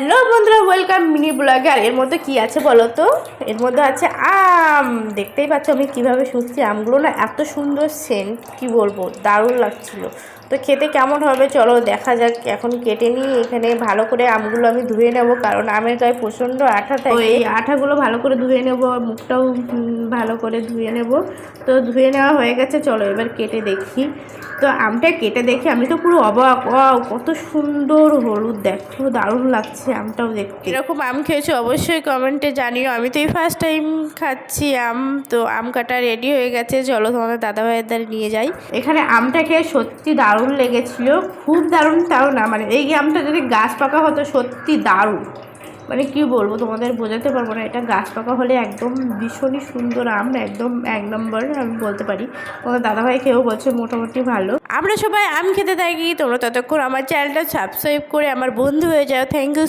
Hello বন্ধুরা, welcome mini ব্লগে। আর এর মধ্যে কি আছে বলো তো? এর মধ্যে আছে আম। দেখতেই পাচ্ছ আমি কিভাবে শুকছি আমগুলো, না এত সুন্দর সেন্ট, কি বলবো, দারুণ লাগছিল। তো খেতে কেমন হবে চলো দেখা যাক। এখন কেটে নিই, এখানে ভালো করে আমগুলো আমি ধুয়ে নেব, কারণ আমের গায়ে প্রচণ্ড আঠা থাকে। এই আঠাগুলো ভালো করে ধুয়ে নেব, মুখটাও ভালো করে ধুয়ে নেব। তো ধুয়ে নেওয়া হয়ে গেছে, চলো এবার কেটে দেখি। তো আমটা কেটে দেখি আমি তো পুরো অবাক, কত সুন্দর হলুদ, দেখো দারুণ লাগছে আমটাও দেখতে। এরকম আম খেয়েছো অবশ্যই কমেন্টে জানিও। আমি তো এই ফার্স্ট টাইম খাচ্ছি আম। তো আম কাটা রেডি হয়ে গেছে, চলো তোমাদের দাদাভাইয়ের দ্বারা নিয়ে যাই। এখানে আমটা খেয়ে সত্যি দারুণ লেগেছিল, খুব দারুণ তাও না, মানে এই আমটা যদি গাছ পাকা হতো সত্যি দারুণ, মানে কি বলবো তোমাদের বোঝাতে পারবো না। এটা গাছ পাকা হলে একদম ভীষণই সুন্দর আম, একদম এক নম্বর আমি বলতে পারি। তোমাদের দাদাভাই খেয়েও বলছে মোটামুটি ভালো। আমরা সবাই আম খেতে থাকি, তোমরা ততক্ষণ আমার চ্যানেলটা সাবস্ক্রাইব করে আমার বন্ধু হয়ে যাও। Thank you.